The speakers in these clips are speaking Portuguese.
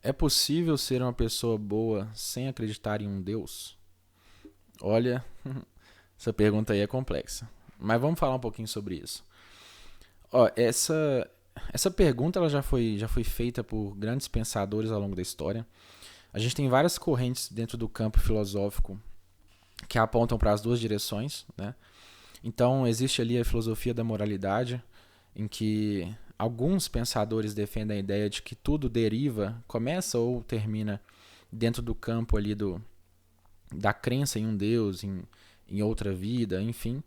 É possível ser uma pessoa boa sem acreditar em um Deus? Olha, essa pergunta aí é complexa. Mas vamos falar um pouquinho sobre isso. Ó, essa pergunta ela já foi feita por grandes pensadores ao longo da história. A gente tem várias correntes dentro do campo filosófico que apontam para as duas direções, né? Então, existe ali a filosofia da moralidade, em que alguns pensadores defendem a ideia de que tudo deriva, começa ou termina dentro do campo ali da crença em um Deus, em outra vida, enfim,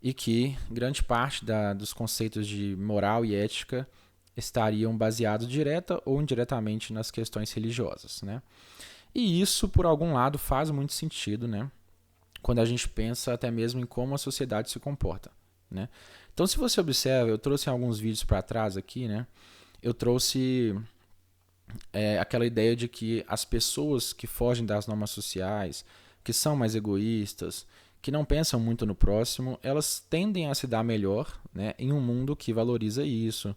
e que grande parte dos conceitos de moral e ética estariam baseados direta ou indiretamente nas questões religiosas, né? E isso, por algum lado, faz muito sentido, né? Quando a gente pensa até mesmo em como a sociedade se comporta, né? Então, se você observa, eu trouxe alguns vídeos para trás aqui, né? Eu trouxe aquela ideia de que as pessoas que fogem das normas sociais, que são mais egoístas, que não pensam muito no próximo, elas tendem a se dar melhor, né, em um mundo que valoriza isso,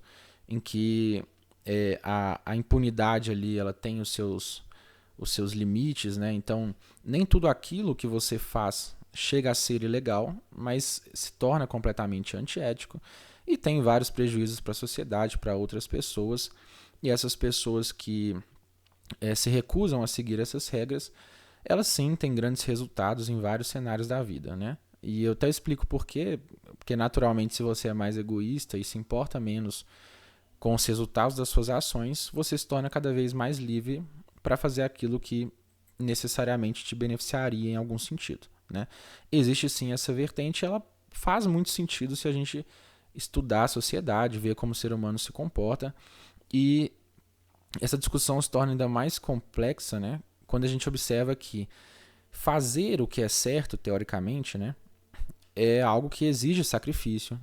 em que a impunidade ali ela tem os seus limites, né? Então, nem tudo aquilo que você faz chega a ser ilegal, mas se torna completamente antiético e tem vários prejuízos para a sociedade, para outras pessoas. E essas pessoas que se recusam a seguir essas regras, elas sim têm grandes resultados em vários cenários da vida, né? E eu até explico por quê, porque naturalmente se você é mais egoísta e se importa menos com os resultados das suas ações, você se torna cada vez mais livre para fazer aquilo que necessariamente te beneficiaria em algum sentido, né? Existe sim essa vertente, ela faz muito sentido se a gente estudar a sociedade, ver como o ser humano se comporta, e essa discussão se torna ainda mais complexa, né, quando a gente observa que fazer o que é certo, teoricamente, né, é algo que exige sacrifício,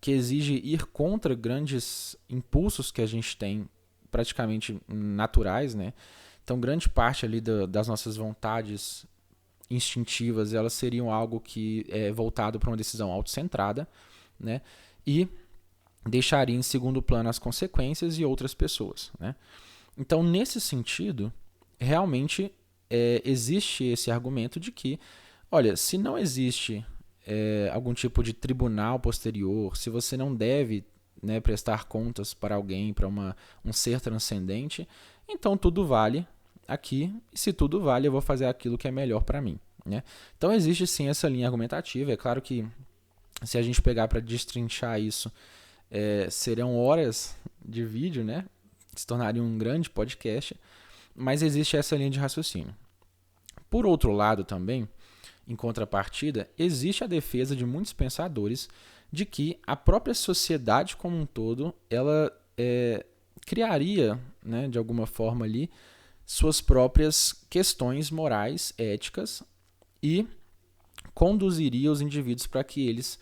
que exige ir contra grandes impulsos que a gente tem praticamente naturais, né? Então, grande parte ali das nossas vontades instintivas, elas seriam algo que é voltado para uma decisão autocentrada, né? E deixaria em segundo plano as consequências e outras pessoas, né? Então, nesse sentido, realmente existe esse argumento de que, olha, se não existe algum tipo de tribunal posterior, se você não deve, né, prestar contas para alguém, para um ser transcendente, então tudo vale aqui, e se tudo vale, eu vou fazer aquilo que é melhor para mim, né? Então existe sim essa linha argumentativa. É claro que se a gente pegar para destrinchar isso, serão horas de vídeo, né? Se tornaria um grande podcast, mas existe essa linha de raciocínio. Por outro lado, também, em contrapartida, existe a defesa de muitos pensadores de que a própria sociedade como um todo, ela criaria, né, de alguma forma ali, suas próprias questões morais, éticas, e conduziria os indivíduos para que eles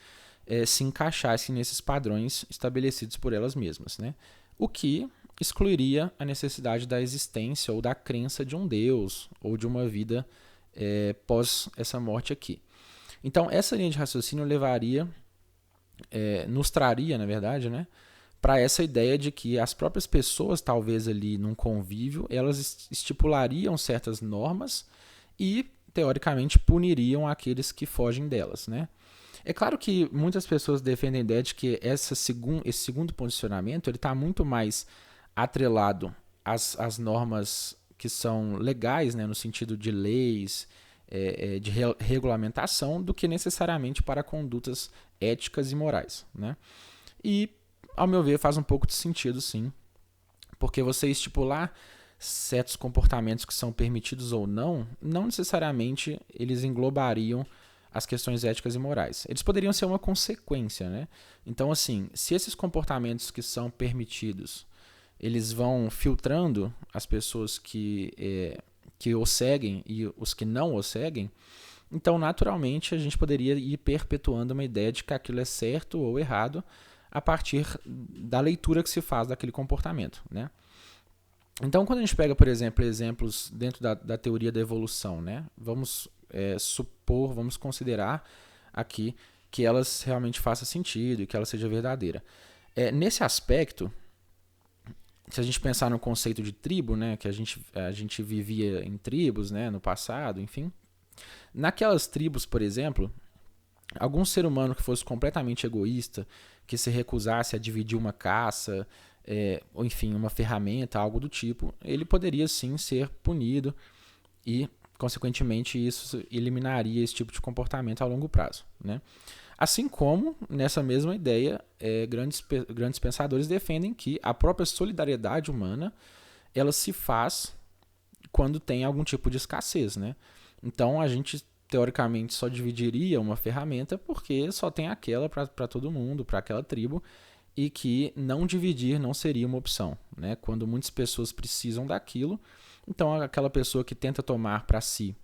se encaixassem nesses padrões estabelecidos por elas mesmas, né? O que excluiria a necessidade da existência ou da crença de um Deus ou de uma vida pós essa morte aqui. Então, essa linha de raciocínio nos traria, na verdade, né, para essa ideia de que as próprias pessoas, talvez ali num convívio, elas estipulariam certas normas e, teoricamente, puniriam aqueles que fogem delas, né? É claro que muitas pessoas defendem a ideia de que esse segundo posicionamento ele está muito mais atrelado às normas que são legais, né, no sentido de leis, de regulamentação, do que necessariamente para condutas éticas e morais, né? E, ao meu ver, faz um pouco de sentido, sim, porque você estipular certos comportamentos que são permitidos ou não, não necessariamente eles englobariam as questões éticas e morais. Eles poderiam ser uma consequência, né? Então, assim, se esses comportamentos que são permitidos, eles vão filtrando as pessoas que o seguem e os que não o seguem, então, naturalmente, a gente poderia ir perpetuando uma ideia de que aquilo é certo ou errado a partir da leitura que se faz daquele comportamento, né? Então, quando a gente pega, por exemplo, exemplos dentro da teoria da evolução, né? Vamos supor, vamos considerar aqui que elas realmente façam sentido e que ela seja verdadeira. Nesse aspecto, se a gente pensar no conceito de tribo, né, que a gente vivia em tribos, né, no passado, enfim, naquelas tribos, por exemplo, algum ser humano que fosse completamente egoísta, que se recusasse a dividir uma caça, ou enfim, uma ferramenta, algo do tipo, ele poderia sim ser punido e, consequentemente, isso eliminaria esse tipo de comportamento a longo prazo, né? Assim como, nessa mesma ideia, grandes pensadores defendem que a própria solidariedade humana ela se faz quando tem algum tipo de escassez, né? Então, a gente, teoricamente, só dividiria uma ferramenta porque só tem aquela para todo mundo, para aquela tribo, e que não dividir não seria uma opção, né? Quando muitas pessoas precisam daquilo, então aquela pessoa que tenta tomar para si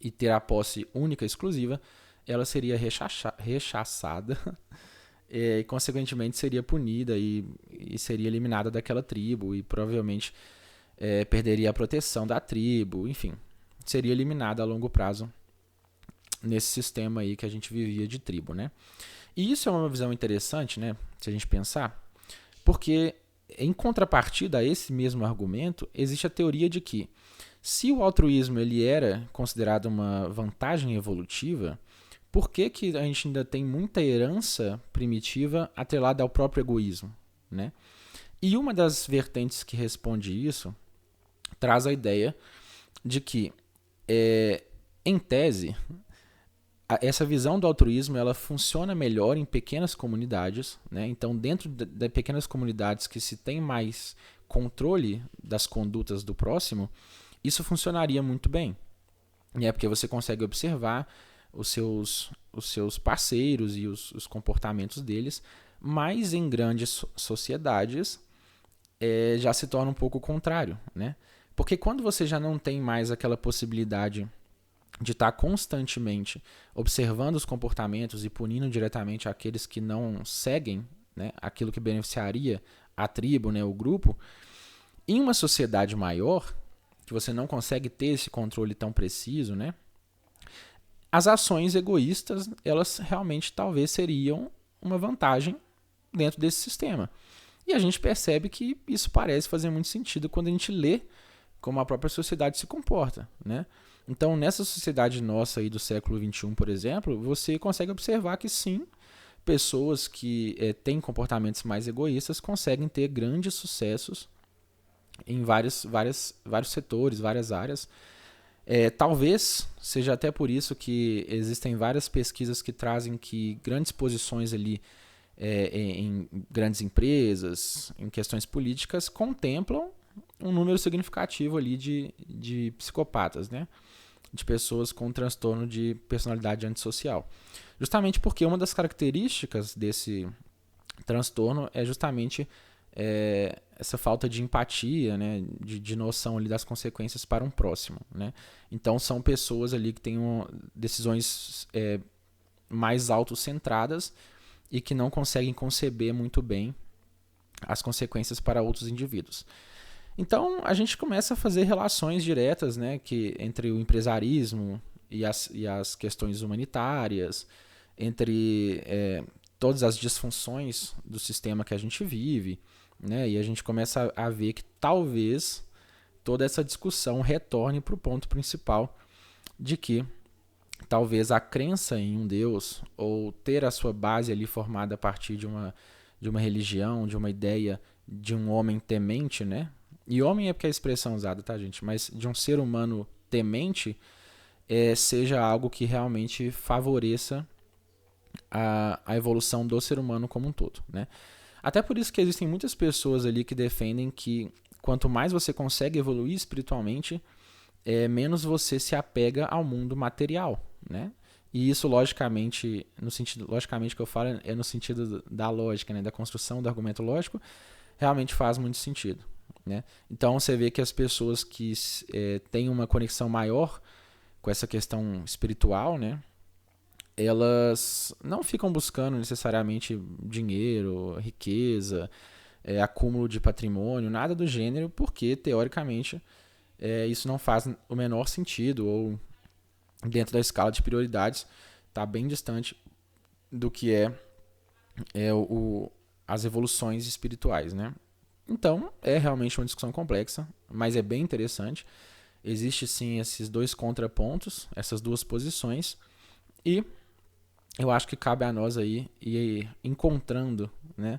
e ter a posse única e exclusiva, ela seria rechaçada e, consequentemente, seria punida e seria eliminada daquela tribo e provavelmente perderia a proteção da tribo, enfim, seria eliminada a longo prazo nesse sistema aí que a gente vivia de tribo, né? E isso é uma visão interessante, né, se a gente pensar, porque em contrapartida a esse mesmo argumento, existe a teoria de que se o altruísmo ele era considerado uma vantagem evolutiva, por que, que a gente ainda tem muita herança primitiva atrelada ao próprio egoísmo, né? E uma das vertentes que responde isso traz a ideia de que, em tese, essa visão do altruísmo ela funciona melhor em pequenas comunidades, né? Então, dentro de pequenas comunidades que se tem mais controle das condutas do próximo, isso funcionaria muito bem. E é porque você consegue observar os seus parceiros e os comportamentos deles, mas em grandes sociedades já se torna um pouco o contrário, né? Porque quando você já não tem mais aquela possibilidade de estar constantemente observando os comportamentos e punindo diretamente aqueles que não seguem, né, aquilo que beneficiaria a tribo, né, o grupo, em uma sociedade maior, que você não consegue ter esse controle tão preciso, né, as ações egoístas, elas realmente talvez seriam uma vantagem dentro desse sistema. E a gente percebe que isso parece fazer muito sentido quando a gente lê como a própria sociedade se comporta, né? Então, nessa sociedade nossa aí do século XXI, por exemplo, você consegue observar que sim, pessoas que têm comportamentos mais egoístas conseguem ter grandes sucessos em vários setores, várias áreas. Talvez seja até por isso que existem várias pesquisas que trazem que grandes posições ali em grandes empresas, em questões políticas, contemplam um número significativo ali de psicopatas, né? De pessoas com transtorno de personalidade antissocial. Justamente porque uma das características desse transtorno é justamente essa falta de empatia, né, de noção ali das consequências para um próximo, né? Então são pessoas ali que têm decisões mais autocentradas e que não conseguem conceber muito bem as consequências para outros indivíduos. Então a gente começa a fazer relações diretas, né, entre o empresarismo e as questões humanitárias, entre todas as disfunções do sistema que a gente vive, né, e a gente começa a ver que talvez toda essa discussão retorne para o ponto principal de que talvez a crença em um Deus ou ter a sua base ali formada a partir de uma religião, de uma ideia de um homem temente, né? E homem é porque é a expressão usada, tá, gente? Mas de um ser humano temente seja algo que realmente favoreça a evolução do ser humano como um todo, né? Até por isso que existem muitas pessoas ali que defendem que quanto mais você consegue evoluir espiritualmente, menos você se apega ao mundo material, né? E isso, logicamente, logicamente que eu falo é no sentido da lógica, né? Da construção do argumento lógico, realmente faz muito sentido, né? Então você vê que as pessoas que têm uma conexão maior com essa questão espiritual, né? Elas não ficam buscando necessariamente dinheiro, riqueza, acúmulo de patrimônio, nada do gênero, porque, teoricamente, isso não faz o menor sentido, ou dentro da escala de prioridades está bem distante do que as evoluções espirituais, né? Então, é realmente uma discussão complexa, mas é bem interessante. Existe sim esses dois contrapontos, essas duas posições, e eu acho que cabe a nós aí ir encontrando, né,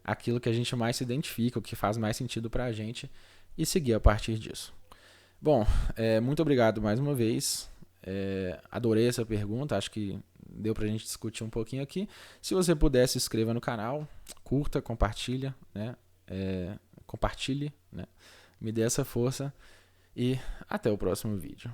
aquilo que a gente mais se identifica, o que faz mais sentido pra gente e seguir a partir disso. Bom, muito obrigado mais uma vez. Adorei essa pergunta, acho que deu pra gente discutir um pouquinho aqui. Se você puder, se inscreva no canal, curta, compartilha, né? Compartilhe, né? Me dê essa força e até o próximo vídeo.